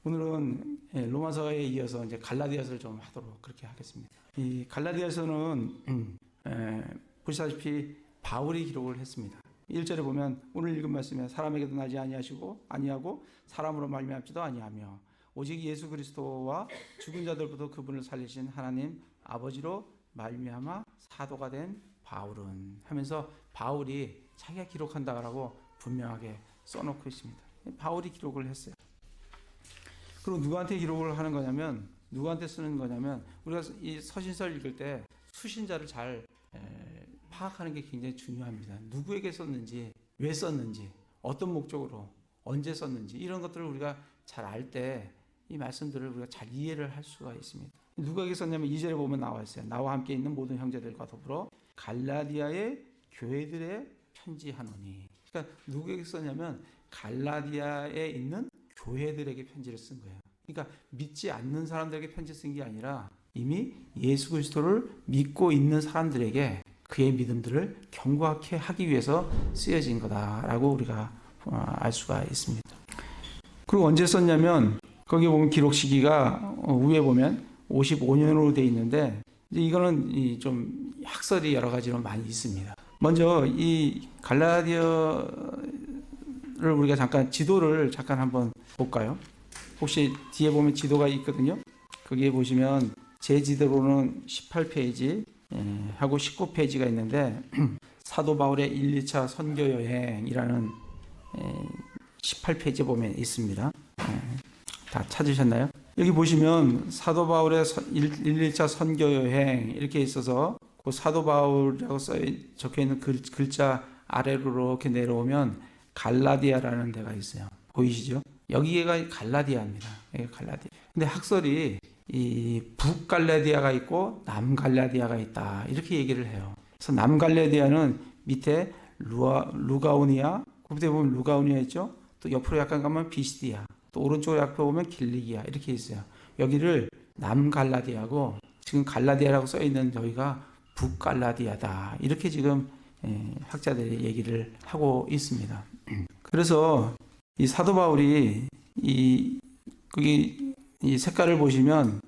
오늘은 로마서에 이어서 이제 갈라디아서를 좀 하도록 그렇게 하겠습니다. 이 갈라디아서는 보시다시피 바울이 기록을 했습니다. 1절에 보면 오늘 읽은 말씀에 사람에게도 나지 아니하고 사람으로 말미암지도 아니하며 오직 예수 그리스도와 죽은 자들부터 그분을 살리신 하나님 아버지로 말미암아 사도가 된 바울은 하면서 바울이 자기가 기록한다라고 분명하게 써놓고 있습니다. 바울이 기록을 했어요. 그리고 누구한테 기록을 하는 거냐면, 누구한테 쓰는 거냐면, 우리가 이 서신서를 읽을 때 수신자를 잘 파악하는 게 굉장히 중요합니다. 누구에게 썼는지, 왜 썼는지, 어떤 목적으로, 언제 썼는지 이런 것들을 우리가 잘 알 때 이 말씀들을 우리가 잘 이해를 할 수가 있습니다. 누구에게 썼냐면 2절에 보면 나와 있어요. 나와 함께 있는 모든 형제들과 더불어 갈라디아의 교회들의 편지하노니. 그러니까 누구에게 썼냐면 갈라디아에 있는 교회들에게 편지를 쓴 거예요. 그러니까 믿지 않는 사람들에게 편지 쓴 게 아니라 이미 예수 그리스도를 믿고 있는 사람들에게 그의 믿음들을 견고하게 하기 위해서 쓰여진 거다라고 우리가 알 수가 있습니다. 그리고 언제 썼냐면 거기 보면 기록 시기가 위에 보면 55년으로 되어 있는데 이거는 좀 학설이 여러 가지로 많이 있습니다. 먼저 이 갈라디아를 우리가 잠깐 지도를 잠깐 한번 볼까요? 혹시 뒤에 보면 지도가 있거든요. 거기에 보시면 제 지도로는 18페이지 하고 19페이지가 있는데 사도 바울의 1, 2차 선교 여행이라는 18페이지에 보면 있습니다. 다 찾으셨나요? 여기 보시면 사도 바울의 1, 2차 선교 여행 이렇게 있어서 그 사도 바울이라고 적혀 있는 글자 아래로 이렇게 내려오면 갈라디아라는 데가 있어요. 보이시죠? 여기가 갈라디아입니다. 여기 갈라디아. 근데 학설이 이 북갈라디아가 있고 남갈라디아가 있다 이렇게 얘기를 해요. 그래서 남갈라디아는 밑에 루가오니아, 그 밑에 보면 루가오니아 있죠? 또 옆으로 약간 가면 비시디아, 또 오른쪽으로 약간 보면 길리기아 이렇게 있어요. 여기를 남갈라디아고 지금 갈라디아라고 써 있는 여기가 북갈라디아다 이렇게 지금 학자들이 얘기를 하고 있습니다. 그래서 이 사도 바울이 거기 이 색깔을 보시면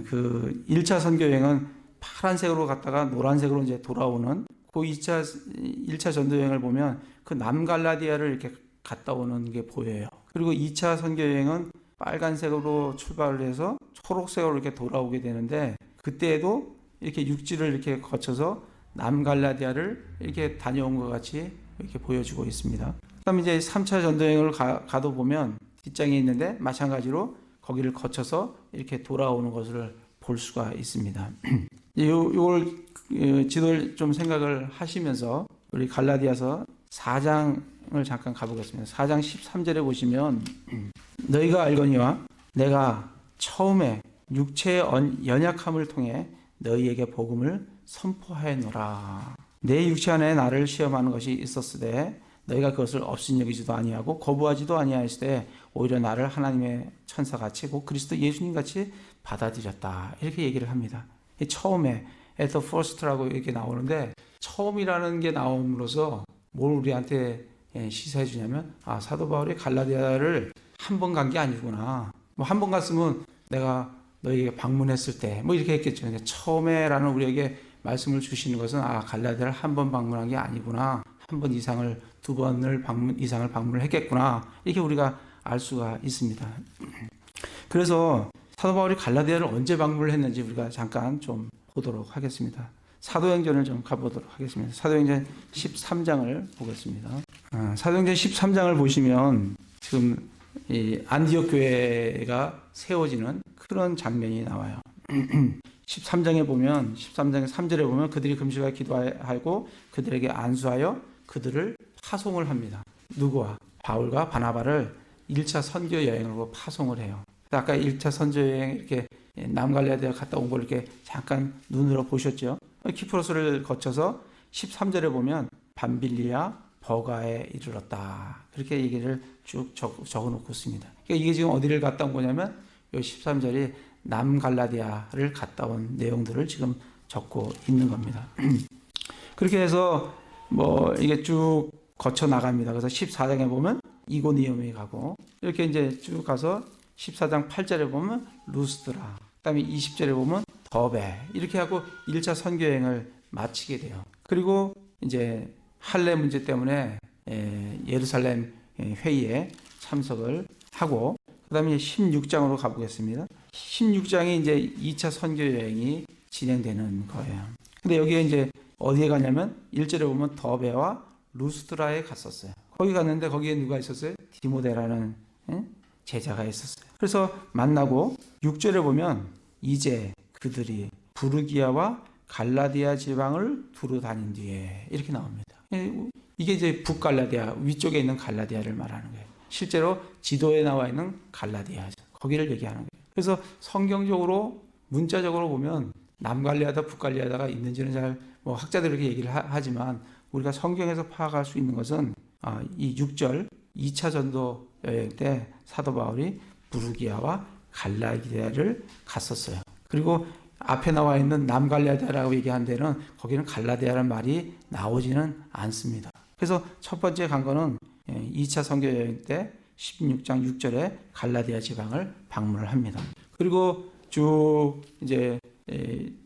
그 1차 선교 여행은 파란색으로 갔다가 노란색으로 이제 돌아오는 그 1차 전도 여행을 보면 그 남갈라디아를 이렇게 갔다 오는 게 보여요. 그리고 2차 선교 여행은 빨간색으로 출발을 해서 초록색으로 이렇게 돌아오게 되는데 그때에도 이렇게 육지를 이렇게 거쳐서 남갈라디아를 이렇게 다녀온 것 같이 이렇게 보여주고 있습니다. 그다음에 이제 3차 전도여행을 가도 보면 뒷장에 있는데 마찬가지로 거기를 거쳐서 이렇게 돌아오는 것을 볼 수가 있습니다. 이걸 지도를 좀 생각을 하시면서 우리 갈라디아서 4장을 잠깐 가보겠습니다. 4장 13절에 보시면 너희가 알거니와 내가 처음에 육체의 연약함을 통해 너희에게 복음을 선포하노라. 내 육체 안에 나를 시험하는 것이 있었으되 너희가 그것을 업신여기지도 아니하고 거부하지도 아니하였으되 오히려 나를 하나님의 천사같이 곧 그리스도 예수님같이 받아들였다. 이렇게 얘기를 합니다. 처음에 at the first라고 이렇게 나오는데 처음이라는 게 나옴으로써 뭘 우리한테 시사해 주냐면 사도 바울이 갈라디아를 한 번 간 게 아니구나. 뭐 한 번 갔으면 내가 너희에게 방문했을 때 뭐 이렇게 했겠죠. 근데 처음에라는 우리에게 말씀을 주시는 것은 갈라디아를 한 번 방문한 게 아니구나. 한 번 이상을 두 번을 이상을 방문을 했겠구나. 이렇게 우리가 알 수가 있습니다. 그래서 사도 바울이 갈라디아를 언제 방문을 했는지 우리가 잠깐 좀 보도록 하겠습니다. 사도행전을 좀 가보도록 하겠습니다. 사도행전 13장을 보겠습니다. 사도행전 13장을 보시면 지금 이 안디옥 교회가 세워지는 그런 장면이 나와요. 13장에 보면 13장의 3절에 보면 그들이 금식하여 기도하고 그들에게 안수하여 그들을 파송을 합니다. 누구와? 바울과 바나바를 1차 선교 여행으로 파송을 해요. 아까 1차 선교 여행 이렇게 남갈라디아 갔다 온 걸 이렇게 잠깐 눈으로 보셨죠? 키프로스를 거쳐서 13절에 보면 밤빌리아 버가에 이르렀다. 그렇게 얘기를 쭉 적어놓고 있습니다. 그러니까 이게 지금 어디를 갔다 온 거냐면 이 13절이 남갈라디아를 갔다 온 내용들을 지금 적고 있는 겁니다. 그렇게 해서 뭐 이게 쭉 거쳐 나갑니다. 그래서 14장에 보면 이고니움에 가고 이렇게 이제 쭉 가서 14장 8절에 보면 루스드라, 그다음에 20절에 보면 더베, 이렇게 하고 1차 선교 여행을 마치게 돼요. 그리고 이제 할례 문제 때문에 예루살렘 회의에 참석을 하고, 그다음에 16장으로 가보겠습니다. 16장이 이제 2차 선교 여행이 진행되는 거예요. 근데 여기에 이제 어디에 가냐면 1절에 보면 더베와 루스드라에 갔었어요. 거기 갔는데 거기에 누가 있었어요? 디모데라는 제자가 있었어요. 그래서 만나고 6절에 보면 이제 그들이 부르기아와 갈라디아 지방을 두루 다닌 뒤에, 이렇게 나옵니다. 이게 이제 북갈라디아, 위쪽에 있는 갈라디아를 말하는 거예요. 실제로 지도에 나와 있는 갈라디아죠. 거기를 얘기하는 거예요. 그래서 성경적으로 문자적으로 보면 남갈리아다 북갈리아다가 있는지는 잘 학자들이 이렇게 얘기를 하지만, 우리가 성경에서 파악할 수 있는 것은 이 6절 2차 전도 여행 때 사도 바울이 부르기아와 갈라디아를 갔었어요. 그리고 앞에 나와 있는 남갈라디아라고 얘기한 데는 거기는 갈라디아라는 말이 나오지는 않습니다. 그래서 첫 번째 간 거는 2차 선교 여행 때 16장 6절에 갈라디아 지방을 방문을 합니다. 그리고 쭉 이제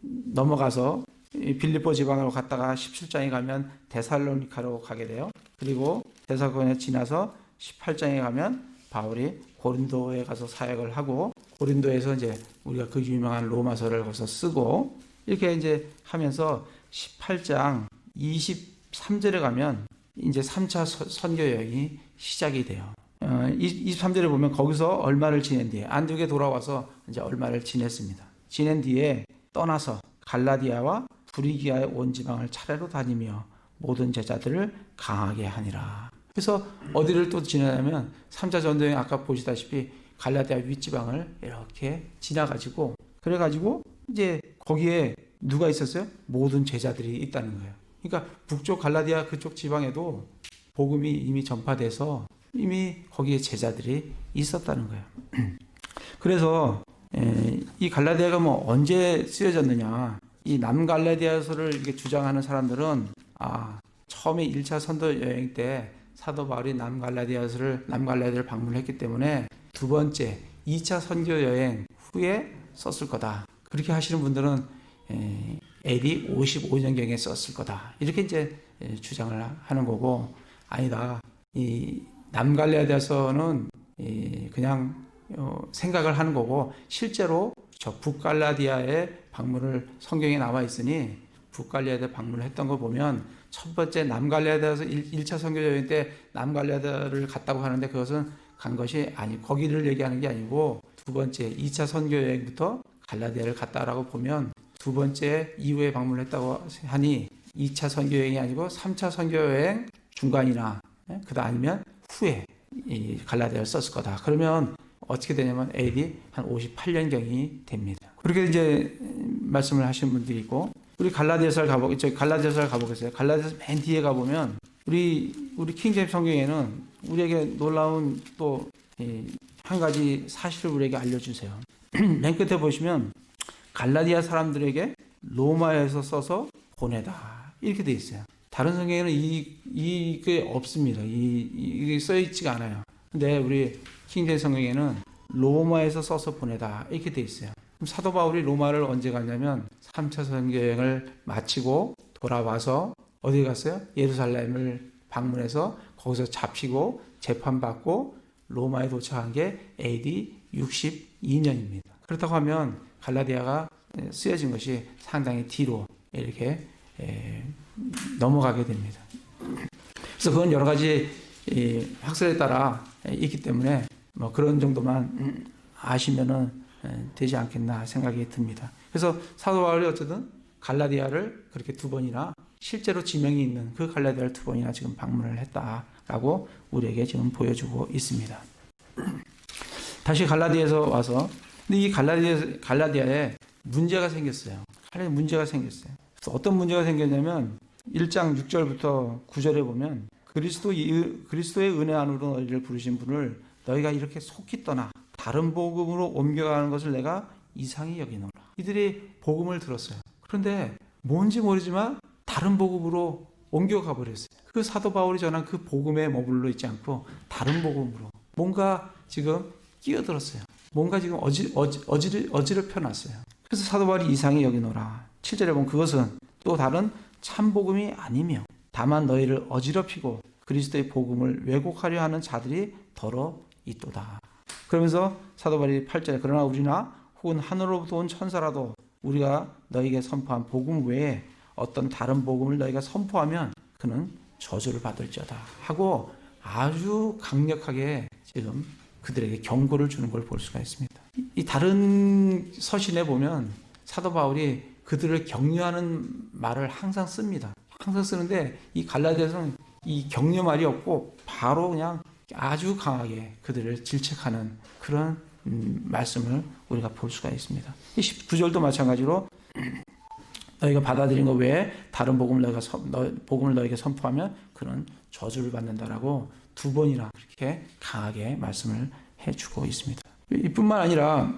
넘어가서 빌립보 지방으로 갔다가 17장에 가면 데살로니카로 가게 돼요. 그리고 데살로니카에 지나서 18장에 가면 바울이 고린도에 가서 사역을 하고, 고린도에서 이제 우리가 그 유명한 로마서를 거기서 쓰고, 이렇게 이제 하면서 18장 23절에 가면 이제 3차 선교 여행이 시작이 돼요. 23절에 보면 거기서 얼마를 지낸 뒤에 안디옥에 돌아와서 이제 얼마를 지냈습니다. 지낸 뒤에 떠나서 갈라디아와 브리기아의 온 지방을 차례로 다니며 모든 제자들을 강하게 하니라. 그래서 어디를 또 지나냐면 3차 전도여행 아까 보시다시피 갈라디아 윗지방을 이렇게 지나가지고, 그래가지고 이제 거기에 누가 있었어요? 모든 제자들이 있다는 거예요. 그러니까 북쪽 갈라디아 그쪽 지방에도 복음이 이미 전파돼서 이미 거기에 제자들이 있었다는 거예요. 그래서 이 갈라디아가 언제 쓰여졌느냐, 이 남갈라디아서를 이렇게 주장하는 사람들은 처음에 1차 선도 여행 때 사도 바울이 남갈라디아를 방문했기 때문에 두 번째 2차 선교 여행 후에 썼을 거다. 그렇게 하시는 분들은 AD 55년경에 썼을 거다. 이렇게 이제 주장을 하는 거고, 아니다. 이 남갈라디아서는 그냥 생각을 하는 거고, 실제로 저 북갈라디아의 방문을 성경에 나와 있으니 북갈라디아 방문을 했던 거 보면 첫 번째 남갈라디아에서 1차 선교 여행 때 남갈라디아를 갔다고 하는데 그것은 간 것이 거기를 얘기하는 게 아니고 두 번째 2차 선교 여행부터 갈라디아를 갔다라고 보면 두 번째 이후에 방문을 했다고 하니 2차 선교 여행이 아니고 3차 선교 여행 중간이나 그다 아니면 후에 이 갈라디아를 썼을 거다. 그러면 어떻게 되냐면 AD 한 58년경이 됩니다. 그렇게 이제 말씀을 하신 분들이 있고, 우리 갈라디아서를 가보겠어요. 갈라디아서 맨 뒤에 가보면 우리 킹제임스 성경에는 우리에게 놀라운 또 한 가지 사실을 우리에게 알려주세요. 맨 끝에 보시면 갈라디아 사람들에게 로마에서 써서 보내다, 이렇게 돼 있어요. 다른 성경에는 이게 없습니다. 이게 써 있지가 않아요. 근데 우리 킹제임스 성경에는 로마에서 써서 보내다, 이렇게 돼 있어요. 그럼 사도 바울이 로마를 언제 갔냐면 3차 선교 여행을 마치고 돌아와서 어디 갔어요? 예루살렘을 방문해서 거기서 잡히고 재판받고 로마에 도착한 게 AD 62년입니다. 그렇다고 하면 갈라디아가 쓰여진 것이 상당히 뒤로 이렇게 넘어가게 됩니다. 그래서 그건 여러 가지 학설에 따라 있기 때문에 그런 정도만 아시면은 되지 않겠나 생각이 듭니다. 그래서 사도 바울이 어쨌든 갈라디아를 그렇게 두 번이나 실제로 지명이 있는 그 갈라디아를 두 번이나 지금 방문을 했다라고 우리에게 지금 보여주고 있습니다. 다시 갈라디아에서 와서, 근데 이 갈라디아에 문제가 생겼어요. 문제가 생겼어요. 그래서 어떤 문제가 생겼냐면 1장 6절부터 9절에 보면 그리스도의 은혜 안으로 너희를 부르신 분을 너희가 이렇게 속히 떠나 다른 복음으로 옮겨가는 것을 내가 이상히 여기노라. 이들이 복음을 들었어요. 그런데 뭔지 모르지만 다른 복음으로 옮겨가 버렸어요. 그 사도 바울이 전한 그 복음에 머물러 있지 않고 다른 복음으로 뭔가 지금 끼어들었어요. 뭔가 지금 어지럽혀 놨어요. 그래서 사도 바울이 이상히 여기노라. 7절에 보면 그것은 또 다른 참복음이 아니며 다만 너희를 어지럽히고 그리스도의 복음을 왜곡하려 하는 자들이 더러 있도다. 그러면서 사도 바울이 8절에 그러나 우리나 혹은 하늘로부터 온 천사라도 우리가 너희에게 선포한 복음 외에 어떤 다른 복음을 너희가 선포하면 그는 저주를 받을지어다 하고 아주 강력하게 지금 그들에게 경고를 주는 걸 볼 수가 있습니다. 이 다른 서신에 보면 사도 바울이 그들을 격려하는 말을 항상 씁니다. 항상 쓰는데 이 갈라디아서는 이 격려 말이 없고 바로 그냥 아주 강하게 그들을 질책하는 그런 말씀을 우리가 볼 수가 있습니다. 이 19절도 마찬가지로 너희가 받아들인 것 외에 다른 복음을 너희에게 선포하면 그는 저주를 받는다라고 두 번이나 그렇게 강하게 말씀을 해주고 있습니다. 이뿐만 아니라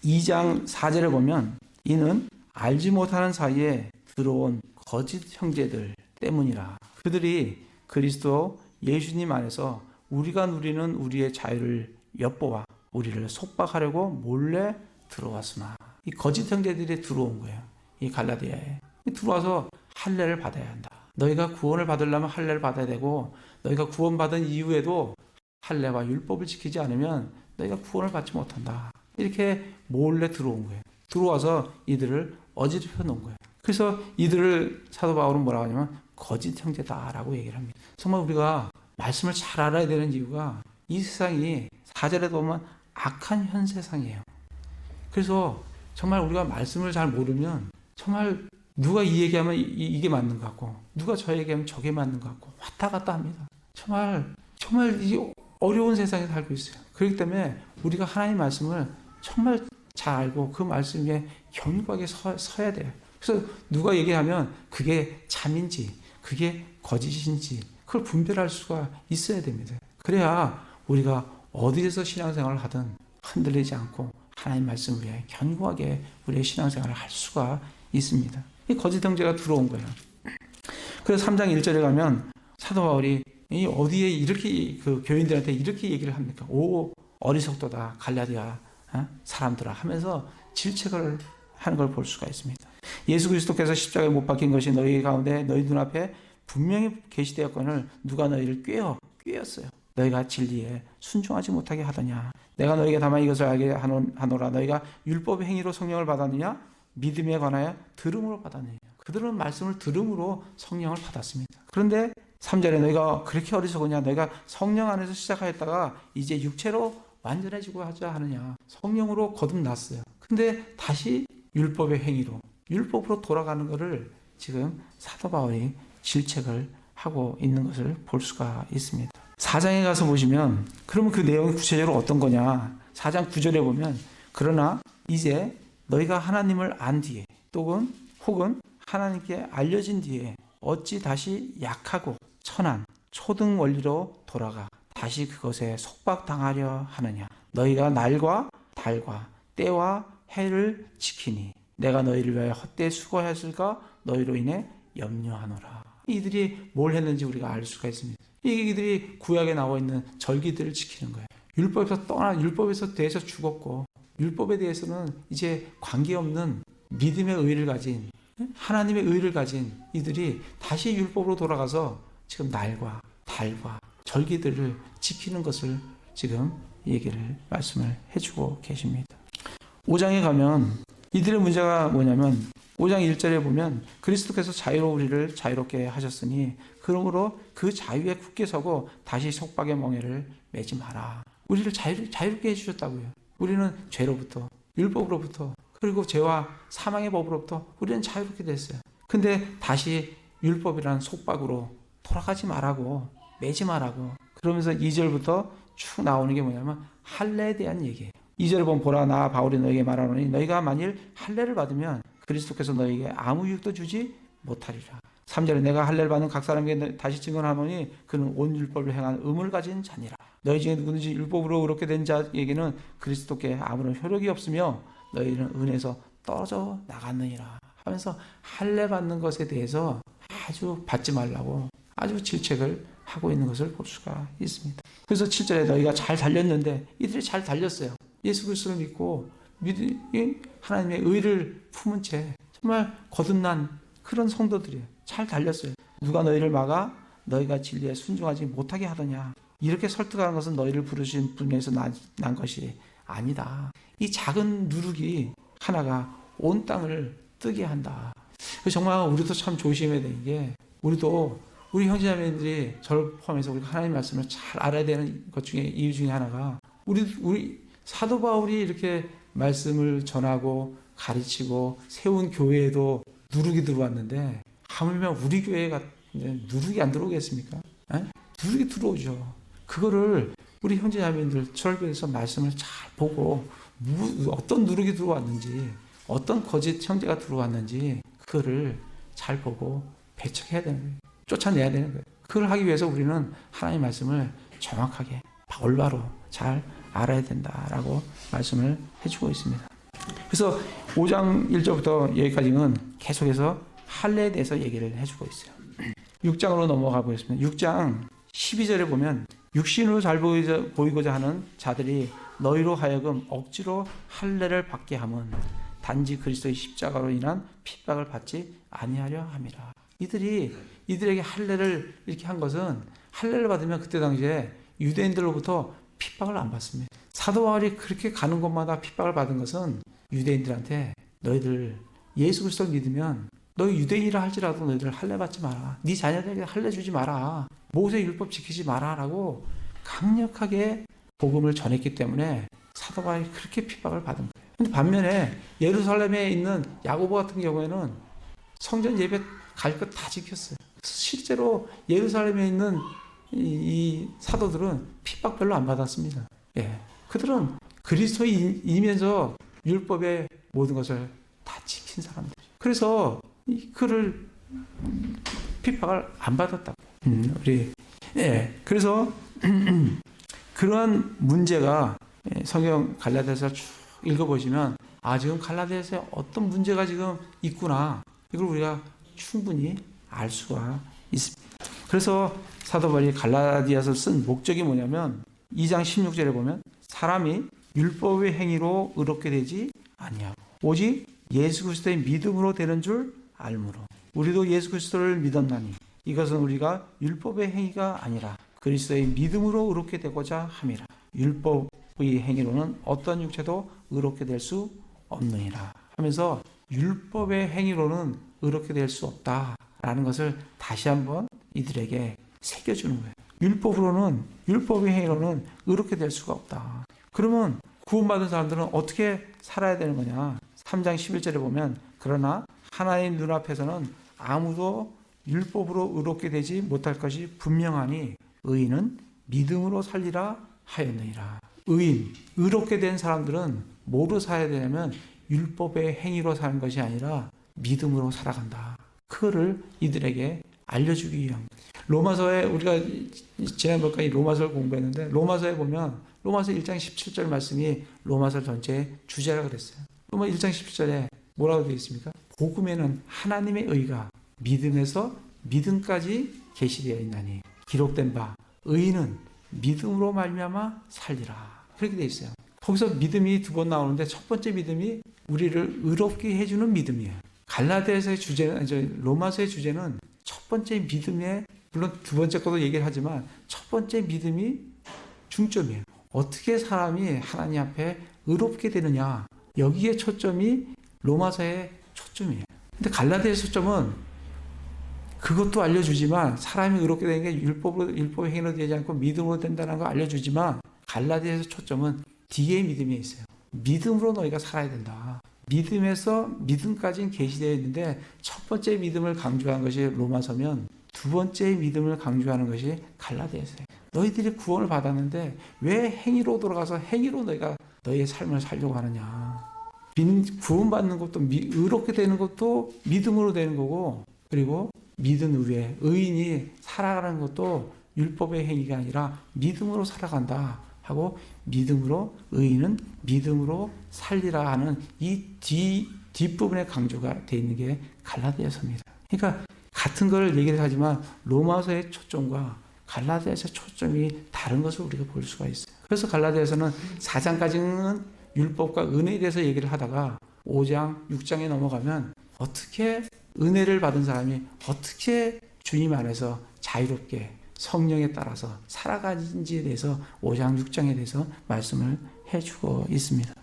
2장 4절에 보면 이는 알지 못하는 사이에 들어온 거짓 형제들 때문이라. 그들이 그리스도 예수님 안에서 우리가 누리는 우리의 자유를 엿보아 우리를 속박하려고 몰래 들어왔으나 이 거짓 형제들이 들어온 거예요. 이 갈라디아에 들어와서 할례를 받아야 한다. 너희가 구원을 받으려면 할례를 받아야 되고 너희가 구원받은 이후에도 할례와 율법을 지키지 않으면 너희가 구원을 받지 못한다. 이렇게 몰래 들어온 거예요. 들어와서 이들을 어지럽혀 놓은 거예요. 그래서 이들을 사도 바울은 뭐라고 하냐면 거짓 형제다라고 얘기를 합니다. 정말 우리가 말씀을 잘 알아야 되는 이유가 이 세상이 4절에 보면 악한 현 세상이에요. 그래서 정말 우리가 말씀을 잘 모르면 정말 누가 이 얘기하면 이게 맞는 것 같고 누가 저 얘기하면 저게 맞는 것 같고 왔다 갔다 합니다. 정말 이 어려운 세상에 살고 있어요. 그렇기 때문에 우리가 하나님 말씀을 정말 잘 알고 그 말씀에 견고하게 서야 돼요. 그래서 누가 얘기하면 그게 참인지 그게 거짓인지 그걸 분별할 수가 있어야 됩니다. 그래야 우리가 어디에서 신앙생활을 하든 흔들리지 않고 하나님 말씀 위에 견고하게 우리의 신앙생활을 할 수가 있습니다. 이 거짓 형제가 들어온 거예요. 그래서 3장 1절에 가면 사도 바울이 어디에 이렇게 그 교인들한테 이렇게 얘기를 합니까? 오 어리석도다 갈라디아 사람들아 하면서 질책을 하는 걸 볼 수가 있습니다. 예수 그리스도께서 십자가에 못 박힌 것이 너희 가운데 너희 눈앞에 분명히 계시되었거늘 누가 너희를 꾀었어요. 너희가 진리에 순종하지 못하게 하더냐. 내가 너희에게 다만 이것을 알게 하노라. 너희가 율법의 행위로 성령을 받았느냐 믿음에 관하여 들음으로 받았느냐. 그들은 말씀을 들음으로 성령을 받았습니다. 그런데 3절에 너희가 그렇게 어리석으냐. 너희가 성령 안에서 시작하였다가 이제 육체로 완전해지고 하자 하느냐. 성령으로 거듭났어요. 근데 다시 율법의 행위로 율법으로 돌아가는 것을 지금 사도 바울이 질책을 하고 있는 것을 볼 수가 있습니다. 4장에 가서 보시면 그러면 그 내용이 구체적으로 어떤 거냐. 4장 9절에 보면 그러나 이제 너희가 하나님을 안 뒤에 혹은 하나님께 알려진 뒤에 어찌 다시 약하고 천한 초등 원리로 돌아가 다시 그것에 속박당하려 하느냐. 너희가 날과 달과 때와 해를 지키니 내가 너희를 위하여 헛되이 수고하였을까 너희로 인해 염려하노라. 이들이 뭘 했는지 우리가 알 수가 있습니다. 이들이 구약에 나와 있는 절기들을 지키는 거예요. 율법에서 대해서 죽었고 율법에 대해서는 이제 관계없는 믿음의 의를 가진 하나님의 의를 가진 이들이 다시 율법으로 돌아가서 지금 날과 달과 절기들을 지키는 것을 지금 말씀을 해주고 계십니다. 5장에 가면 이들의 문제가 뭐냐면 5장 1절에 보면 그리스도께서 우리를 자유롭게 하셨으니 그러므로 그 자유에 굳게 서고 다시 속박의 멍에를 매지 마라. 우리를 자유롭게 해주셨다고요. 우리는 죄로부터 율법으로부터 그리고 죄와 사망의 법으로부터 우리는 자유롭게 됐어요. 근데 다시 율법이라는 속박으로 돌아가지 말라고 매지 말라고 그러면서 2절부터 쭉 나오는 게 뭐냐면 할례에 대한 얘기예요. 2절에 보면 보라 나 바울이 너에게 말하노니 너희가 만일 할례를 받으면 그리스도께서 너희에게 아무 유익도 주지 못하리라. 3절에 내가 할례를 받는 각 사람에게 다시 증언하노니 그는 온 율법을 행한 의무를 가진 자니라. 너희 중에 누구든지 율법으로 그렇게 된 자에게는 그리스도께 아무런 효력이 없으며 너희는 은혜에서 떨어져 나갔느니라 하면서 할례 받는 것에 대해서 아주 받지 말라고 아주 질책을 하고 있는 것을 볼 수가 있습니다. 그래서 7절에 너희가 잘 달렸는데 이들이 잘 달렸어요. 예수 그리스도를 믿고 하나님의 의를 품은 채 정말 거듭난 그런 성도들이에요. 잘 달렸어요. 누가 너희를 막아 너희가 진리에 순종하지 못하게 하더냐. 이렇게 설득하는 것은 너희를 부르신 분에서 난 것이 아니다. 이 작은 누룩이 하나가 온 땅을 뜨게 한다. 정말 우리도 참 조심해야 되는 게 우리 형제자매들이 저를 포함해서 우리가 하나님 말씀을 잘 알아야 되는 것 중에 이유 중에 하나가 우리 사도 바울이 이렇게 말씀을 전하고 가르치고 세운 교회에도 누룩이 들어왔는데 하물며 우리 교회가 누룩이 안 들어오겠습니까? 에? 누룩이 들어오죠. 그거를 우리 형제자매들 철교에서 말씀을 잘 보고 어떤 누룩이 들어왔는지 어떤 거짓 형제가 들어왔는지 그거를 잘 보고 배척해야 되는 거예요. 쫓아내야 되는 거예요. 그걸 하기 위해서 우리는 하나님의 말씀을 정확하게 올바로 잘 알아야 된다라고 말씀을 해주고 있습니다. 그래서 5장 1절부터 여기까지는 계속해서 할례에 대해서 얘기를 해주고 있어요. 6장으로 넘어가 보겠습니다. 6장 12절에 보면 육신으로 잘 보이고자 하는 자들이 너희로 하여금 억지로 할례를 받게 함은 단지 그리스도의 십자가로 인한 핍박을 받지 아니하려 함이라. 이들에게 할례를 이렇게 한 것은 할례를 받으면 그때 당시에 유대인들로부터 핍박을 안 받습니다. 사도 바울이 그렇게 가는 곳마다 핍박을 받은 것은 유대인들한테 너희들 예수 그리스도를 믿으면 너희 유대인이라 할지라도 너희들 할례 받지 마라. 네 자녀들에게 할례 주지 마라. 모세 율법 지키지 마라라고 강력하게 복음을 전했기 때문에 사도 바울이 그렇게 핍박을 받은 거예요. 근데 반면에 예루살렘에 있는 야고보 같은 경우에는 성전 예배 갈 것 다 지켰어요. 실제로 예루살렘에 있는 이 사도들은 핍박 별로 안 받았습니다. 예, 그들은 그리스도이면서 율법의 모든 것을 다 지킨 사람들. 그래서 그를 핍박을 안 받았다고. 그래서 그러한 문제가 성경 갈라디아서 쭉 읽어보시면 지금 갈라디아서에 어떤 문제가 지금 있구나. 이걸 우리가 충분히 알 수가 있습니다. 그래서 사도 바울이 갈라디아서 쓴 목적이 뭐냐면 2장 16절에 보면 사람이 율법의 행위로 의롭게 되지 아니하고 오직 예수 그리스도의 믿음으로 되는 줄 알므로 우리도 예수 그리스도를 믿었나니 이것은 우리가 율법의 행위가 아니라 그리스도의 믿음으로 의롭게 되고자 함이라. 율법의 행위로는 어떤 육체도 의롭게 될 수 없느니라 하면서 율법의 행위로는 의롭게 될 수 없다라는 것을 다시 한번 이들에게 새겨주는 거예요. 율법의 행위로는 의롭게 될 수가 없다. 그러면 구원받은 사람들은 어떻게 살아야 되는 거냐? 3장 11절에 보면 그러나 하나님 눈앞에서는 아무도 율법으로 의롭게 되지 못할 것이 분명하니 의인은 믿음으로 살리라 하였느니라. 의롭게 된 사람들은 뭐로 살아야 되냐면 율법의 행위로 사는 것이 아니라 믿음으로 살아간다. 그거를 이들에게 알려주기 위한. 로마서에 우리가 지난번까지 로마서를 공부했는데 로마서에 보면 로마서 1장 17절 말씀이 로마서 전체의 주제라고 그랬어요. 로마 1장 17절에 뭐라고 되어 있습니까? 복음에는 하나님의 의가 믿음에서 믿음까지 계시되어 있나니 기록된 바 의인은 믿음으로 말미암아 살리라. 그렇게 되어 있어요. 거기서 믿음이 두 번 나오는데 첫 번째 믿음이 우리를 의롭게 해주는 믿음이에요. 갈라디아서의 주제는 로마서의 주제는 첫 번째 믿음에 물론 두 번째 것도 얘기를 하지만 첫 번째 믿음이 중점이에요. 어떻게 사람이 하나님 앞에 의롭게 되느냐 여기에 초점이 로마서의 초점이에요. 근데 갈라디아의 초점은 그것도 알려주지만 사람이 의롭게 되는 게 율법의 행위로 되지 않고 믿음으로 된다는 거 알려주지만 갈라디아에서 초점은 뒤에 믿음이 있어요. 믿음으로 너희가 살아야 된다. 믿음에서 믿음까지는 계시되어 있는데 첫 번째 믿음을 강조한 것이 로마서면 두 번째 믿음을 강조하는 것이 갈라디아서예요. 너희들이 구원을 받았는데 왜 행위로 돌아가서 행위로 너희가 너희의 삶을 살려고 하느냐. 구원받는 것도 의롭게 되는 것도 믿음으로 되는 거고 그리고 믿은 후에 의인이 살아가는 것도 율법의 행위가 아니라 믿음으로 살아간다 하고 믿음으로 의인은 믿음으로 살리라 하는 이 뒷부분에 강조가 되어 있는 게 갈라디아서입니다. 그러니까 같은 걸 얘기를 하지만 로마서의 초점과 갈라디아서 초점이 다른 것을 우리가 볼 수가 있어요. 그래서 갈라디아서는 4장까지는 율법과 은혜에 대해서 얘기를 하다가 5장, 6장에 넘어가면 어떻게 은혜를 받은 사람이 어떻게 주님 안에서 자유롭게 성령에 따라서 살아가는지에 대해서 5장, 6장에 대해서 말씀을 해주고 있습니다.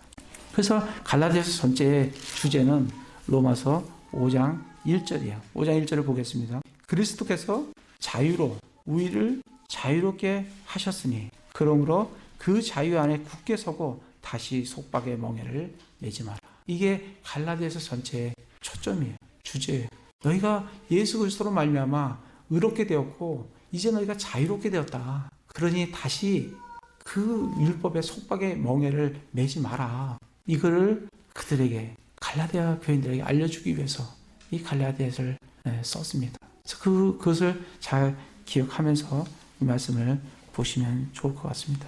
그래서 갈라디아서 전체의 주제는 로마서 5장 1절이에요. 5장 1절을 보겠습니다. 그리스도께서 자유로 우리를 자유롭게 하셨으니 그러므로 그 자유 안에 굳게 서고 다시 속박의 멍에를 매지 마라. 이게 갈라디아서 전체의 초점이에요. 주제예요. 너희가 예수 그리스도로 말미암아 의롭게 되었고 이제 너희가 자유롭게 되었다. 그러니 다시 그 율법의 속박의 멍에를 매지 마라. 이거를 그들에게 갈라디아 교인들에게 알려주기 위해서 이 갈라디아서를 썼습니다. 그래서 그것을 잘 기억하면서 이 말씀을 보시면 좋을 것 같습니다.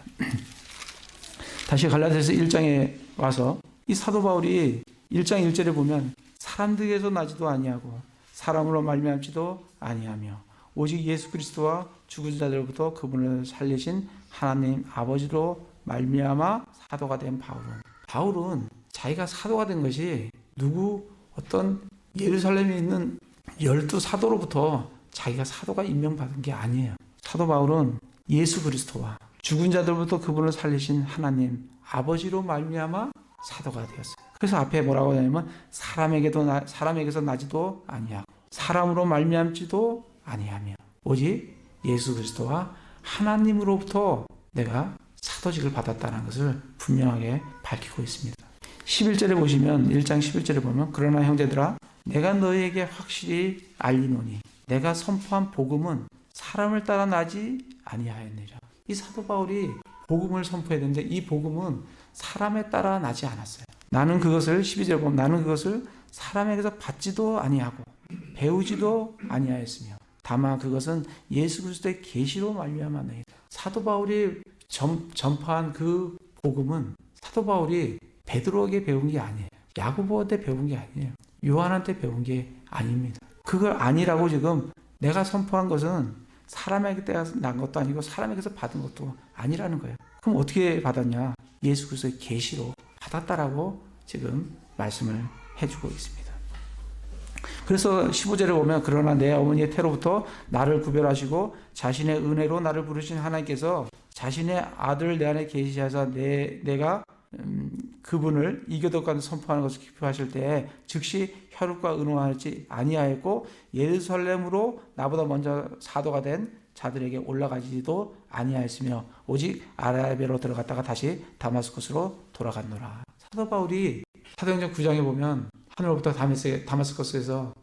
다시 갈라디아서 1장에 와서 이 사도 바울이 1장 1절에 보면 사람들에게서 나지도 아니하고 사람으로 말미암지도 아니하며 오직 예수 그리스도와 죽은 자들로부터 그분을 살리신 하나님 아버지로 말미암아 사도가 된 바울은 자기가 사도가 된 것이 어떤 예루살렘에 있는 12사도로부터 자기가 사도가 임명받은 게 아니에요. 사도 바울은 예수 그리스도와 죽은 자들부터 그분을 살리신 하나님 아버지로 말미암아 사도가 되었어요. 그래서 앞에 뭐라고 하냐면 사람에게서 나지도 아니하고 사람으로 말미암지도 아니하며 오직 예수 그리스도와 하나님으로부터 내가 사도직을 받았다는 것을 분명하게 밝히고 있습니다. 11절에 보시면 1장 11절에 보면 그러나 형제들아 내가 너희에게 확실히 알리노니 내가 선포한 복음은 사람을 따라 나지 아니하였느니라. 이 사도 바울이 복음을 선포했는데 이 복음은 사람에 따라 나지 않았어요. 나는 그것을 12절 보면 나는 그것을 사람에게서 받지도 아니하고 배우지도 아니하였으며 다만 그것은 예수 그리스도의 계시로 말미암았나이다. 사도 바울이 전파한 그 복음은 사도 바울이 베드로에게 배운 게 아니에요. 야고보한테 배운 게 아니에요. 요한한테 배운 게 아닙니다. 그걸 아니라고 지금 내가 선포한 것은 사람에게 난 것도 아니고 사람에게서 받은 것도 아니라는 거예요. 그럼 어떻게 받았냐? 예수 그리스도의 계시로 받았다라고 지금 말씀을 해주고 있습니다. 그래서 15절에 보면 그러나 내 어머니의 태로부터 나를 구별하시고 자신의 은혜로 나를 부르신 하나님께서 자신의 아들을 내 안에 계시하사 내가 그분을 이교도까지 선포하는 것을 기표하실 때에 즉시 혈육과 의논하지 아니하였고 예루살렘으로 나보다 먼저 사도가 된 자들에게 올라가지도 아니하였으며 오직 아라비아로 들어갔다가 다시 다마스커스로 돌아갔노라. 사도 바울이 사도행전 9장에 보면 하늘로부터 다마스커스에서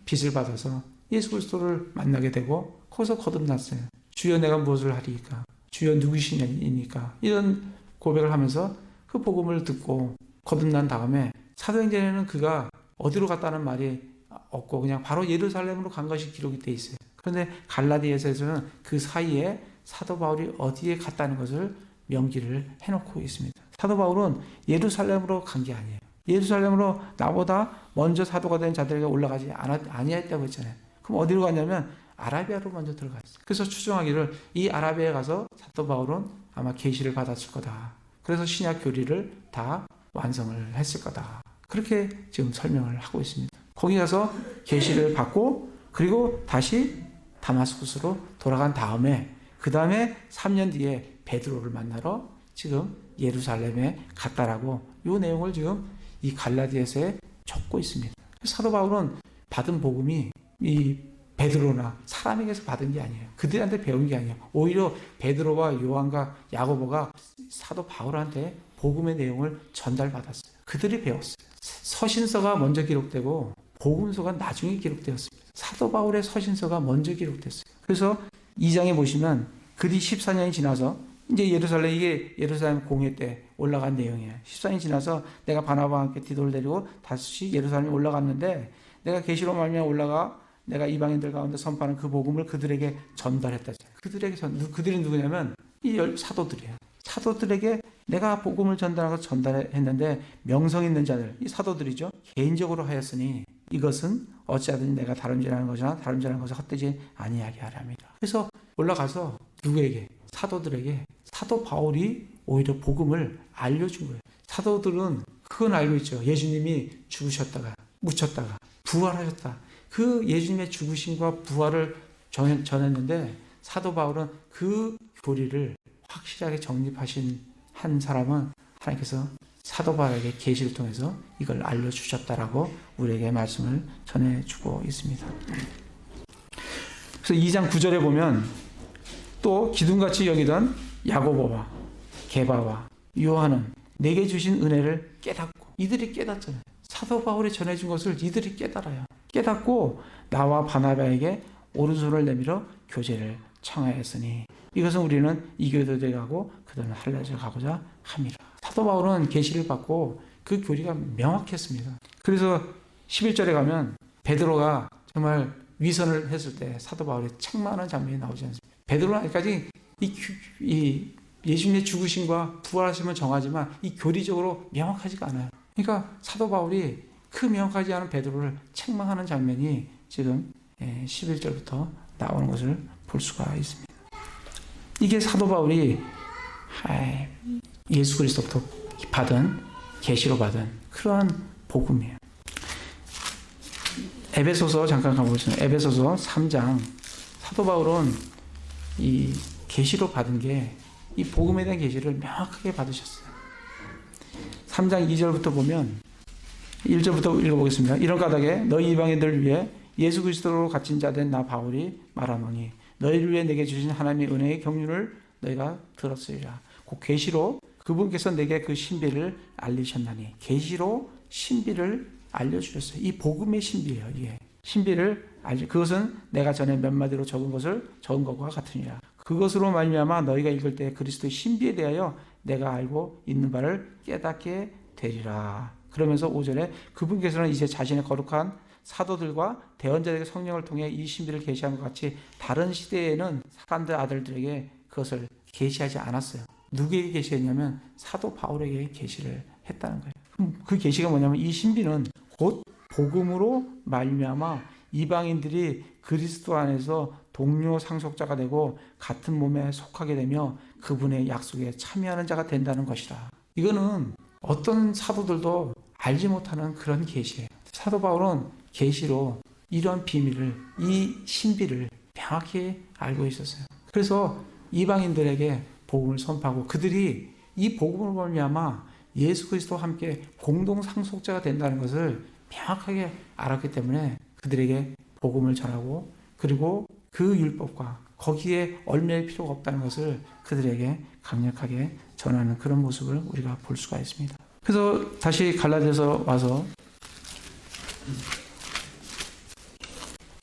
빛을 받아서 예수 그리스도를 만나게 되고 거기서 거듭났어요. 주여 내가 무엇을 하리이까? 주여 누구시니까? 이런 고백을 하면서 그 복음을 듣고 거듭난 다음에 사도행전에는 그가 어디로 갔다는 말이 없고 그냥 바로 예루살렘으로 간 것이 기록이 돼 있어요. 그런데 갈라디아서에서는 그 사이에 사도 바울이 어디에 갔다는 것을 명기를 해놓고 있습니다. 사도 바울은 예루살렘으로 간 게 아니에요. 예루살렘으로 나보다 먼저 사도가 된 자들에게 올라가지 아니했다고 했잖아요. 그럼 어디로 갔냐면 아라비아로 먼저 들어갔어요. 그래서 추정하기를 이 아라비아에 가서 사도 바울은 아마 계시를 받았을 거다. 그래서 신약 교리를 다 완성을 했을 거다. 그렇게 지금 설명을 하고 있습니다. 거기 가서 계시를 받고 그리고 다시 다마스쿠스로 돌아간 다음에 그 다음에 3년 뒤에 베드로를 만나러 지금 예루살렘에 갔다라고 이 내용을 지금 이 갈라디아서에 적고 있습니다. 사도 바울은 받은 복음이 이 베드로나 사람에게서 받은 게 아니에요. 그들한테 배운 게 아니에요. 오히려 베드로와 요한과 야고보가 사도 바울한테 복음의 내용을 전달받았어요. 그들이 배웠어요. 서신서가 먼저 기록되고 복음서가 나중에 기록되었습니다. 사도 바울의 서신서가 먼저 기록됐어요. 그래서 2장에 보시면 그뒤 14년이 지나서 이제 이게 예루살렘 공회 때 올라간 내용이에요. 14년이 지나서 내가 바나바와 함께 디도를 데리고 다시 예루살렘에 올라갔는데 내가 계시로 말미암아 올라가 내가 이방인들 가운데 선포하는 그 복음을 그들에게 전달했다. 그들이 누구냐면 이 사도들이에요. 사도들에게 내가 복음을 전달하고 전달했는데 명성 있는 자들, 이 사도들이죠. 개인적으로 하였으니 이것은 어찌하든지 내가 다름질하는 것이나 다름질하는 것을 헛되지 아니하게 하라 합니다. 그래서 올라가서 누구에게? 사도들에게. 사도 바울이 오히려 복음을 알려준 거예요. 사도들은 그건 알고 있죠. 예수님이 죽으셨다가 묻혔다가 부활하셨다. 그 예수님의 죽으심과 부활을 전했는데 사도 바울은 그 교리를 확실하게 정립하신 한 사람은 하나님께서 사도 바울에게 계시를 통해서 이걸 알려주셨다라고 우리에게 말씀을 전해주고 있습니다. 그래서 2장 9절에 보면 또 기둥같이 여기던 야고보와 게바와 요한은 내게 주신 은혜를 깨닫고, 이들이 깨닫잖아요. 사도 바울이 전해준 것을 이들이 깨달아요. 깨닫고 나와 바나바에게 오른손을 내밀어 교제를 청하였으니 이것은 우리는 이 교도에 가고 그들은 할례를 가고자 함이라. 사도 바울은 계시를 받고 그 교리가 명확했습니다. 그래서 11절에 가면 베드로가 정말 위선을 했을 때 사도 바울이 책망하는 장면이 나오지 않습니까? 베드로는 아직까지 이 예수님의 죽으심과 부활하심을 정하지만 이 교리적으로 명확하지가 않아요. 그러니까 사도 바울이 그 명확하지 않은 베드로를 책망하는 장면이 지금 11절부터 나오는 것을 볼 수가 있습니다. 이게 사도 바울이 예수 그리스도부터 받은, 계시로 받은 그러한 복음이에요. 에베소서 잠깐 가보겠습니다. 에베소서 3장. 사도 바울은 이 계시로 받은 게 이 복음에 대한 계시를 명확하게 받으셨어요. 3장 2절부터 보면 1절부터 읽어보겠습니다. 이런 까닭에 너희 이방인들을 위해 예수 그리스도로 갇힌 자 된 나 바울이 말하노니 너희를 위해 내게 주신 하나님의 은혜의 경륜을 너희가 들었으리라. 그 계시로 그분께서 내게 그 신비를 알리셨나니, 계시로 신비를 알려주셨어요. 이 복음의 신비예요. 이게 신비를 그것은 내가 전에 몇 마디로 적은 것과 같으니라. 그것으로 말미암아 너희가 읽을 때 그리스도의 신비에 대하여 내가 알고 있는 바를 깨닫게 되리라. 그러면서 5절에 그분께서는 이제 자신의 거룩한 사도들과 대언자들에게 성령을 통해 이 신비를 계시한 것 같이 다른 시대에는 사람들 아들들에게 그것을 계시하지 않았어요. 누구에게 계시했냐면 사도 바울에게 계시를 했다는 거예요. 그럼 그 계시가 뭐냐면 이 신비는 곧 복음으로 말미암아 이방인들이 그리스도 안에서 동료 상속자가 되고 같은 몸에 속하게 되며 그분의 약속에 참여하는 자가 된다는 것이다. 이거는 어떤 사도들도 알지 못하는 그런 계시예요. 사도 바울은 계시로 이런 비밀을, 이 신비를 명확히 알고 있었어요. 그래서 이방인들에게 복음을 선포하고 그들이 이 복음을 말미암아 예수 그리스도와 함께 공동 상속자가 된다는 것을 명확하게 알았기 때문에 그들에게 복음을 전하고, 그리고 그 율법과 거기에 얽매일 필요가 없다는 것을 그들에게 강력하게 전하는 그런 모습을 우리가 볼 수가 있습니다. 그래서 다시 갈라디아서 와서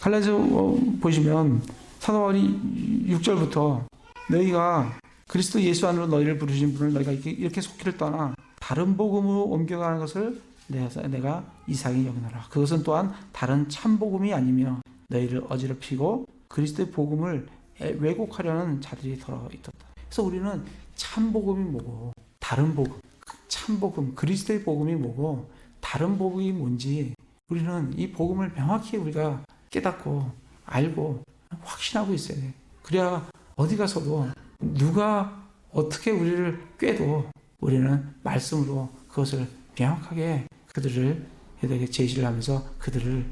갈라디아서 보시면 사도 바울이 6절부터 너희가 그리스도 예수 안으로 너희를 부르신 분을 너희가 이렇게 속기를 떠나 다른 복음으로 옮겨가는 것을 내가 이상히 여기노라. 그것은 또한 다른 참 복음이 아니며 너희를 어지럽히고 그리스도의 복음을 왜곡하려는 자들이 더러 있었다. 그래서 우리는 참 복음이 뭐고 다른 복음, 참 복음, 그리스도의 복음이 뭐고 다른 복음이 뭔지 우리는 이 복음을 명확히 우리가 깨닫고 알고 확신하고 있어야 돼. 그래야 어디 가서도 누가 어떻게 우리를 꾀도 우리는 말씀으로 그것을 명확하게 그들에게 제시를 하면서 그들의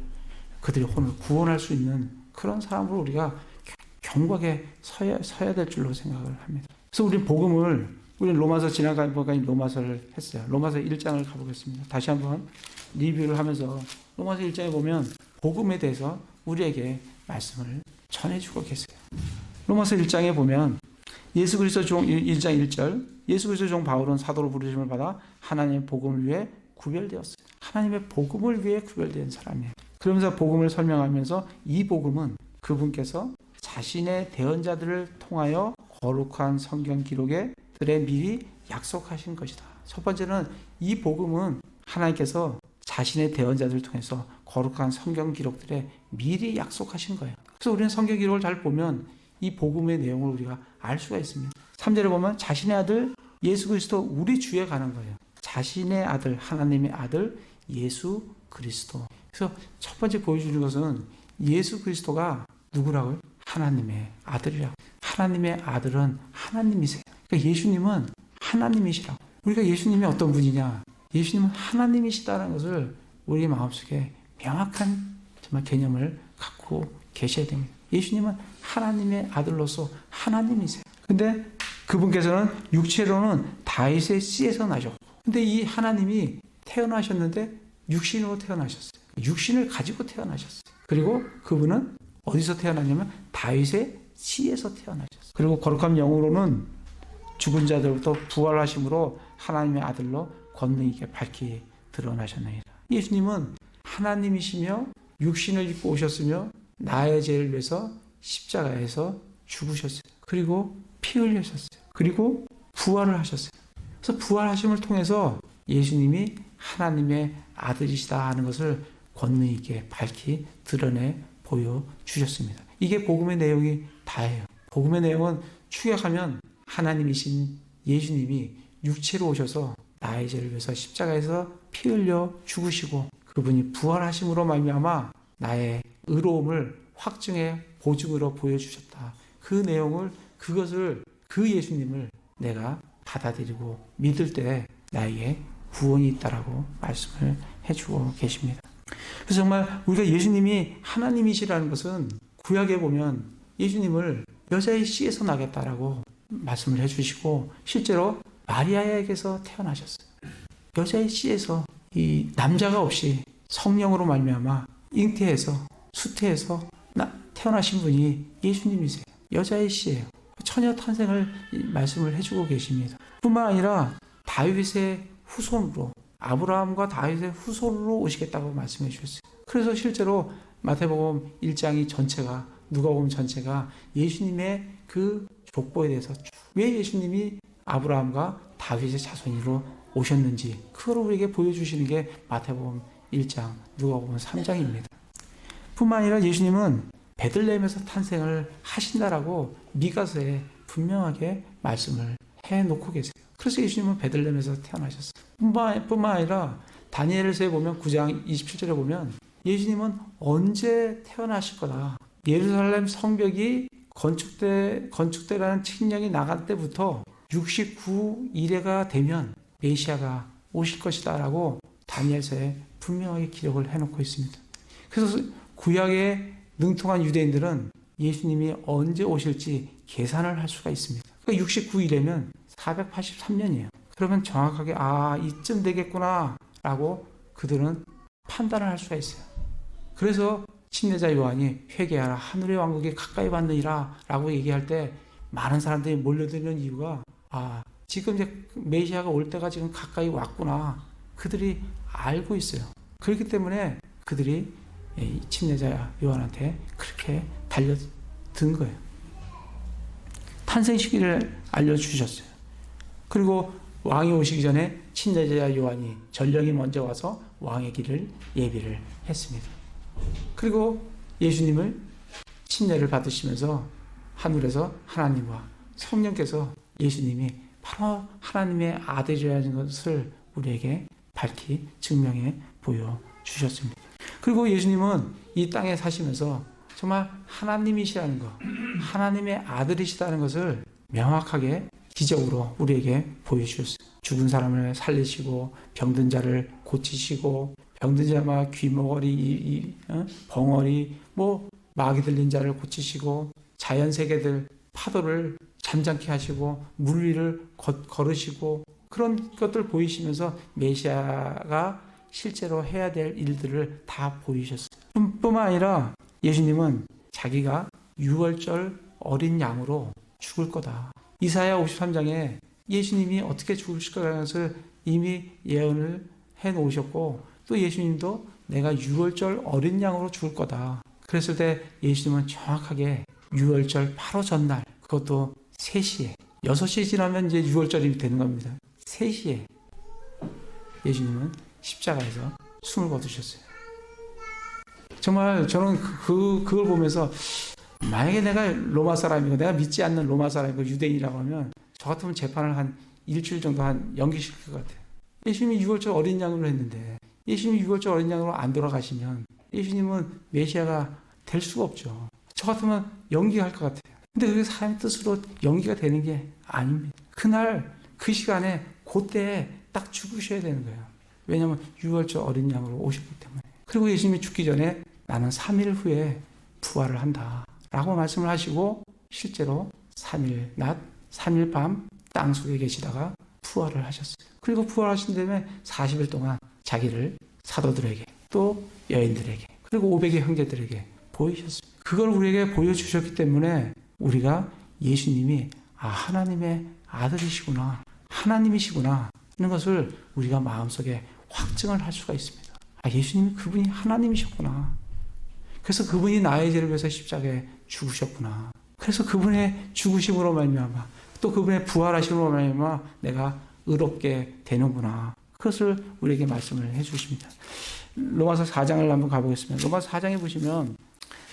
혼을 구원할 수 있는 그런 사람으로 우리가 견고하게 서야 될 줄로 생각을 합니다. 그래서 우리는 로마서 지나가니까 로마서를 했어요. 로마서 1장을 가보겠습니다. 다시 한번 리뷰를 하면서 로마서 1장에 보면 복음에 대해서 우리에게 말씀을 전해주고 계세요. 로마서 1장에 보면 예수 그리스도 종 1장 1절 예수 그리스도 종 바울은 사도로 부르심을 받아 하나님의 복음을 위해 구별되었어요. 하나님의 복음을 위해 구별된 사람이에요. 그러면서 복음을 설명하면서 이 복음은 그분께서 자신의 대언자들을 통하여 거룩한 성경 기록에 들에 미리 약속하신 것이다. 첫 번째는 이 복음은 하나님께서 자신의 대언자들을 통해서 거룩한 성경 기록들에 미리 약속하신 거예요. 그래서 우리는 성경 기록을 잘 보면 이 복음의 내용을 우리가 알 수가 있습니다. 3절에 보면 자신의 아들 예수 그리스도 우리 주에 관한 거예요. 자신의 아들, 하나님의 아들 예수 그리스도. 그래서 첫 번째 보여주는 것은 예수 그리스도가 누구라고요? 하나님의 아들이라고. 하나님의 아들은 하나님이세요. 그러니까 예수님은 하나님이시라고. 우리가 예수님이 어떤 분이냐? 예수님은 하나님이시다는 것을 우리 마음속에 명확한 정말 개념을 갖고 계셔야 됩니다. 예수님은 하나님의 아들로서 하나님이세요. 근데 그분께서는 육체로는 다윗의 씨에서 나셨고, 근데 이 하나님이 태어나셨는데 육신으로 태어나셨어요. 육신을 가지고 태어나셨어요. 그리고 그분은 어디서 태어나냐면 다윗의 씨에서 태어나셨어요. 그리고 거룩한 영으로는 죽은 자들부터 부활하심으로 하나님의 아들로 권능 있게 밝히 드러나셨나이다. 예수님은 하나님이시며 육신을 입고 오셨으며 나의 죄를 위해서 십자가에서 죽으셨어요. 그리고 피 흘리셨어요. 그리고 부활을 하셨어요. 그래서 부활하심을 통해서 예수님이 하나님의 아들이시다 하는 것을 권능 있게 밝히 드러내 보여주셨습니다. 이게 복음의 내용이 다예요. 복음의 내용은 축약하면 하나님이신 예수님이 육체로 오셔서 나의 죄를 위해서 십자가에서 피 흘려 죽으시고 그분이 부활하심으로 말미암아 나의 의로움을 확증의 보증으로 보여주셨다. 그 내용을, 그것을, 그 예수님을 내가 받아들이고 믿을 때 나에게 구원이 있다라고 말씀을 해주고 계십니다. 그래서 정말 우리가 예수님이 하나님이시라는 것은 구약에 보면 예수님을 여자의 씨에서 나겠다라고 말씀을 해주시고 실제로 마리아에게서 태어나셨어요. 여자의 씨에서 이 남자가 없이 성령으로 말미암아 잉태해서 수태해서 태어나신 분이 예수님이세요. 여자의 씨예요. 처녀 탄생을 말씀을 해주고 계십니다. 뿐만 아니라 다윗의 후손으로 아브라함과 다윗의 후손으로 오시겠다고 말씀해 주셨어요. 그래서 실제로 마태복음 1장이 전체가 누가복음 전체가 예수님의 그 족보에 대해서 왜 예수님이 아브라함과 다윗의 자손으로 오셨는지 그걸 우리에게 보여주시는 게 마태복음 1장, 누가복음 3장입니다. 뿐만 아니라 예수님은 베들레헴에서 탄생을 하신다라고 미가서에 분명하게 말씀을 해놓고 계세요. 그래서 예수님은 베들레헴에서 태어나셨어요. 뿐만 아니라 다니엘서에 보면 9장 27절에 보면 예수님은 언제 태어나실 거다. 예루살렘 성벽이 건축대라는 칙령이 나갈 때부터 69일에가 되면 메시아가 오실 것이다 라고 다니엘서에 분명하게 기록을 해놓고 있습니다. 그래서 구약의 능통한 유대인들은 예수님이 언제 오실지 계산을 할 수가 있습니다. 그러니까 69일이면 483년이에요. 그러면 정확하게 이쯤 되겠구나 라고 그들은 판단을 할 수가 있어요. 그래서 침례자 요한이 회개하라 하늘의 왕국이 가까이 왔느니라 라고 얘기할 때 많은 사람들이 몰려드는 이유가 지금 이제 메시아가 올 때가 지금 가까이 왔구나 그들이 알고 있어요. 그렇기 때문에 그들이 침례자 요한한테 그렇게 달려든 거예요. 탄생 시기를 알려주셨어요. 그리고 왕이 오시기 전에 침례자 요한이 전령이 먼저 와서 왕의 길을 예비를 했습니다. 그리고 예수님을 침례를 받으시면서 하늘에서 하나님과 성령께서 예수님이 바로 하나님의 아들이라는 것을 우리에게 밝히 증명해 보여주셨습니다. 그리고 예수님은 이 땅에 사시면서 정말 하나님이시라는 것, 하나님의 아들이시다는 것을 명확하게 기적으로 우리에게 보여주셨어요. 죽은 사람을 살리시고 병든 자를 고치시고 병든 자마 귀머거리, 벙어리, 마귀 들린 자를 고치시고 자연 세계들 파도를 잠잠케 하시고 물 위를 걸으시고 그런 것들 보이시면서 메시아가 실제로 해야 될 일들을 다 보이셨어요. 뿐만 아니라 예수님은 자기가 유월절 어린 양으로 죽을 거다. 이사야 53장에 예수님이 어떻게 죽으실 거라는 것을 이미 예언을 해놓으셨고 또 예수님도 내가 유월절 어린 양으로 죽을 거다. 그랬을 때 예수님은 정확하게 유월절 바로 전날 그것도 3시에 6시 지나면 이제 유월절이 되는 겁니다. 3시에 예수님은 십자가에서 숨을 거두셨어요. 정말 저는 그걸 보면서 만약에 내가 로마 사람이고 내가 믿지 않는 로마 사람이고 유대인이라고 하면 저 같으면 재판을 한 일주일 정도 연기시킬 것 같아요. 예수님이 유월절 어린 양으로 했는데 예수님이 유월절 어린 양으로 안 돌아가시면 예수님은 메시아가 될 수가 없죠. 저 같으면 연기할 것 같아요. 근데 그게 하나님 뜻으로 연기가 되는 게 아닙니다. 그날 그 시간에 그때에 딱 죽으셔야 되는 거예요. 왜냐하면 유월절 어린 양으로 오셨기 때문에. 그리고 예수님이 죽기 전에 나는 3일 후에 부활을 한다 라고 말씀을 하시고 실제로 3일 낮 3일 밤 땅속에 계시다가 부활을 하셨어요. 그리고 부활하신 다음에 40일 동안 자기를 사도들에게 또 여인들에게 그리고 500의 형제들에게 보이셨습니다. 그걸 우리에게 보여주셨기 때문에 우리가 예수님이 하나님의 아들이시구나, 하나님이시구나 하는 것을 우리가 마음속에 확증을 할 수가 있습니다. 예수님이 그분이 하나님이셨구나. 그래서 그분이 나의 죄를 위해서 십자가에 죽으셨구나. 그래서 그분의 죽으심으로 말미암아 또 그분의 부활하심으로 말미암아 내가 의롭게 되는구나. 그것을 우리에게 말씀을 해주십니다. 로마서 4장을 한번 가보겠습니다. 로마서 4장에 보시면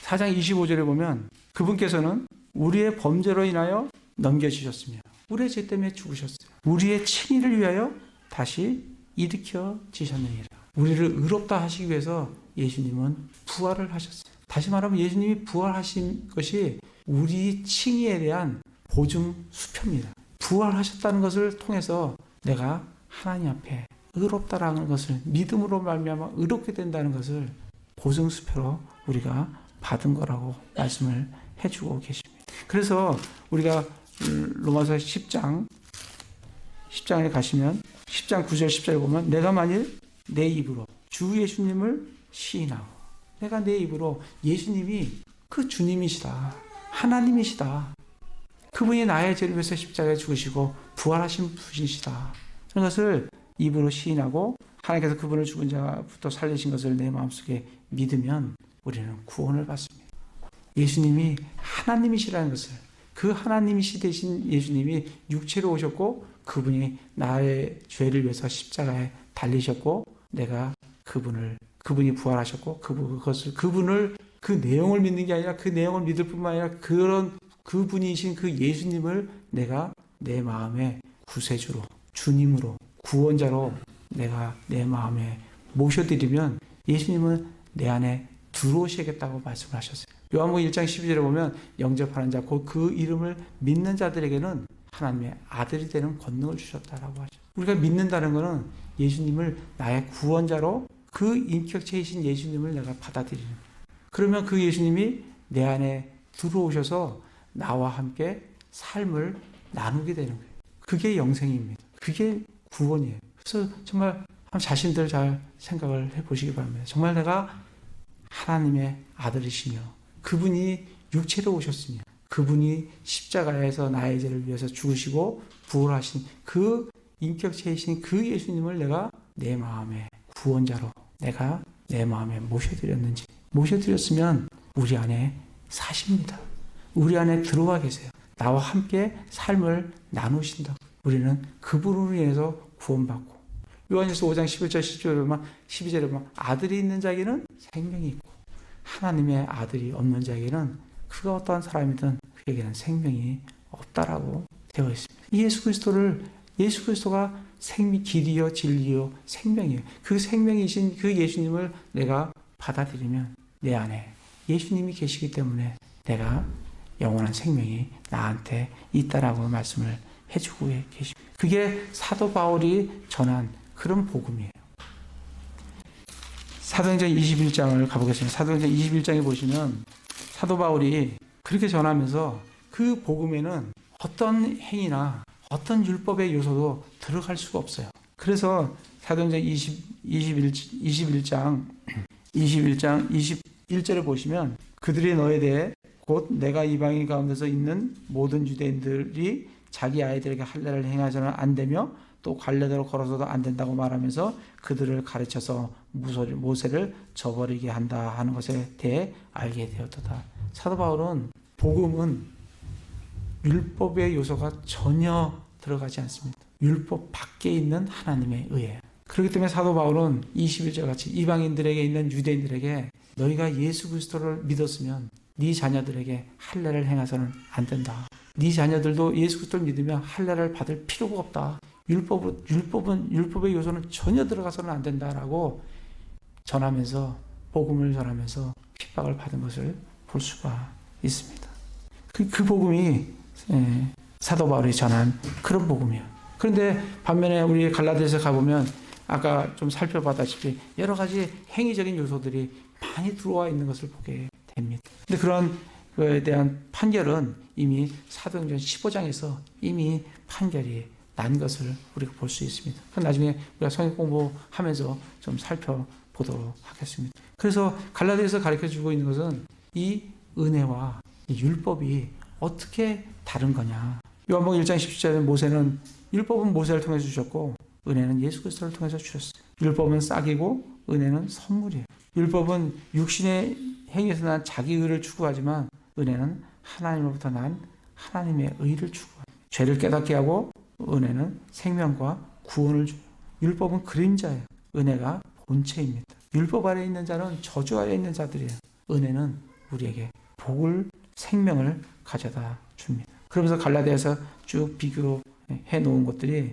4장 25절에 보면 그분께서는 우리의 범죄로 인하여 넘겨지셨으며 우리의 죄 때문에 죽으셨어요. 우리의 칭의를 위하여 다시 일으켜지셨느니라. 우리를 의롭다 하시기 위해서 예수님은 부활을 하셨어요. 다시 말하면 예수님이 부활하신 것이 우리 칭의에 대한 보증 수표입니다. 부활하셨다는 것을 통해서 내가 하나님 앞에 의롭다라는 것을 믿음으로 말미암아 의롭게 된다는 것을 보증 수표로 우리가 받은 거라고 말씀을 해주고 계십니다. 그래서 우리가 로마서 10장에 가시면 10장 9절 10절에 보면 내가 만일 내 입으로 주 예수님을 시인하고 내가 내 입으로 예수님이 그 주님이시다, 하나님이시다, 그분이 나의 죄를 위해서 십자가에 죽으시고 부활하신 분이시다 그런 것을 입으로 시인하고 하나님께서 그분을 죽은 자부터 살리신 것을 내 마음속에 믿으면 우리는 구원을 받습니다. 예수님이 하나님이시라는 것을, 그 하나님이시 되신 예수님이 육체로 오셨고 그분이 나의 죄를 위해서 십자가에 달리셨고 내가 그분이 부활하셨고 그분을 그 내용을 믿는 게 아니라 그 내용을 믿을 뿐만 아니라 그런 그분이신 그 예수님을 내가 내 마음의 구세주로, 주님으로, 구원자로 내가 내 마음에 모셔드리면 예수님은 내 안에 들어오시겠다고 말씀하셨어요. 요한복음 1장 12절에 보면 영접하는 자, 곧 그 이름을 믿는 자들에게는 하나님의 아들이 되는 권능을 주셨다라고 하죠. 우리가 믿는다는 것은 예수님을 나의 구원자로 그 인격체이신 예수님을 내가 받아들이는 거예요. 그러면 그 예수님이 내 안에 들어오셔서 나와 함께 삶을 나누게 되는 거예요. 그게 영생입니다. 그게 구원이에요. 그래서 정말 한번 자신들 잘 생각을 해보시기 바랍니다. 정말 내가 하나님의 아들이시며 그분이 육체로 오셨으며 그분이 십자가에서 나의 죄를 위해서 죽으시고 부활하신 그 인격체이신 그 예수님을 내가 내 마음의 구원자로 내가 내 마음에 모셔드렸는지, 모셔드렸으면 우리 안에 사십니다. 우리 안에 들어와 계세요. 나와 함께 삶을 나누신다. 우리는 그분으로 인해서 구원받고 요한일서 5장 11절 12절에 보면 아들이 있는 자에게는 생명이 있고 하나님의 아들이 없는 자에게는 그가 어떠한 사람이든 그에게는 생명이 없다라고 되어 있습니다. 예수 그리스도가 길이요 진리요 생명이에요. 그 생명이신 그 예수님을 내가 받아들이면 내 안에 예수님이 계시기 때문에 내가 영원한 생명이 나한테 있다라고 말씀을 해주고 계십니다. 그게 사도 바울이 전한 그런 복음이에요. 사도행전 21장을 가보겠습니다. 사도행전 21장에 보시면 사도 바울이 그렇게 전하면서 그 복음에는 어떤 행위나 어떤 율법의 요소도 들어갈 수가 없어요. 그래서 사도행전 21장 21절을 보시면 그들이 너에 대해 곧 내가 이방인 가운데서 있는 모든 유대인들이 자기 아이들에게 할례를 행하서는 안 되며 또 관례대로 걸어서도 안 된다고 말하면서 그들을 가르쳐서 모세를 저버리게 한다 하는 것에 대해 알게 되었다. 사도 바울은 복음은 율법의 요소가 전혀 들어가지 않습니다. 율법 밖에 있는 하나님의 의예요. 그렇기 때문에 사도 바울은 21절 같이 이방인들에게 있는 유대인들에게 너희가 예수 그리스도를 믿었으면 네 자녀들에게 할례를 행해서는 안 된다. 네 자녀들도 예수 그리스도를 믿으면 할례를 받을 필요가 없다. 율법의 요소는 전혀 들어가서는 안 된다라고 전하면서 복음을 전하면서 핍박을 받은 것을 볼 수가 있습니다. 그 복음이 사도 바울이 전한 그런 복음이에요. 그런데 반면에 우리 갈라디아서 가보면 아까 좀 살펴봤다시피 여러 가지 행위적인 요소들이 많이 들어와 있는 것을 보게 됩니다. 근데 그런 그에 대한 판결은 이미 사도행전 15장에서 이미 판결이 난 것을 우리가 볼 수 있습니다. 나중에 우리가 성경 공부하면서 좀 살펴보도록 하겠습니다. 그래서 갈라디아에서 가르쳐주고 있는 것은 이 은혜와 이 율법이 어떻게 다른 거냐. 요한복음 1장 17절에 모세는 율법은 모세를 통해서 주셨고 은혜는 예수 그리스도를 통해서 주셨어요. 율법은 싹이고 은혜는 선물이에요. 율법은 육신의 행위에서 난 자기 의를 추구하지만 은혜는 하나님으로부터 난 하나님의 의를 추구해요. 죄를 깨닫게 하고 은혜는 생명과 구원을 줘요. 율법은 그림자예요. 은혜가 본체입니다. 율법 아래에 있는 자는 저주 아래에 있는 자들이에요. 은혜는 우리에게 복을, 생명을 가져다 줍니다. 그러면서 갈라디아에서 쭉 비교해 놓은 것들이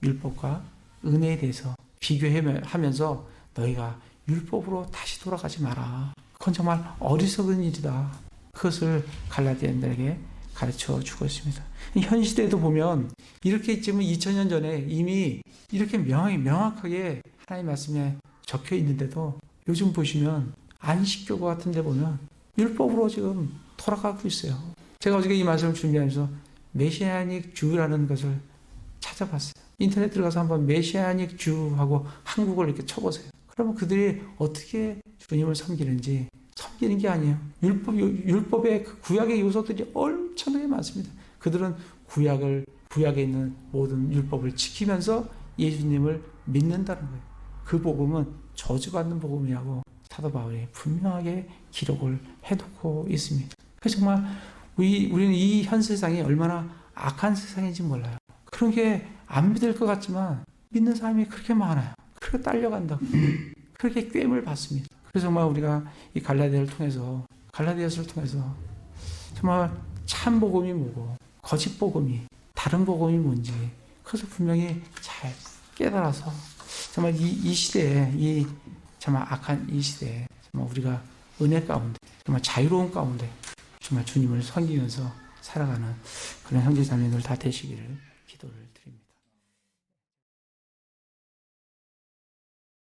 율법과 은혜에 대해서 비교하면서 너희가 율법으로 다시 돌아가지 마라. 그건 정말 어리석은 일이다. 그것을 갈라디아인들에게 가르쳐 주고 있습니다. 현 시대에도 보면 이렇게 있지만 2000년 전에 이미 이렇게 명확하게 하나님 말씀에 적혀 있는데도 요즘 보시면 안식교가 같은 데 보면 율법으로 지금 돌아가고 있어요. 제가 어저께 이 말씀을 준비하면서 메시아닉 주라는 것을 찾아봤어요. 인터넷 들어가서 한번 메시아닉 주하고 한국어를 이렇게 쳐보세요. 그러면 그들이 어떻게 주님을 섬기는지 섬기는 게 아니에요. 율법의 그 구약의 요소들이 엄청나게 많습니다. 그들은 구약에 있는 모든 율법을 지키면서 예수님을 믿는다는 거예요. 그 복음은 저주받는 복음이라고 사도 바울이 분명하게 기록을 해놓고 있습니다. 그래서 정말 우리는 이 현 세상이 얼마나 악한 세상인지 몰라요. 그런 게 안 믿을 것 같지만 믿는 사람이 그렇게 많아요. 그렇게 딸려간다고. 그렇게 꿰임을 받습니다. 그래서 정말 우리가 이 갈라디아서를 통해서 정말 참 복음이 뭐고 거짓 복음이 다른 복음이 뭔지 그것을 분명히 잘 깨달아서 정말 이 시대에 이 정말 악한 이 시대에 정말 우리가 은혜 가운데 정말 자유로운 가운데 정말 주님을 섬기면서 살아가는 그런 형제자매들 다 되시기를 기도를 드립니다.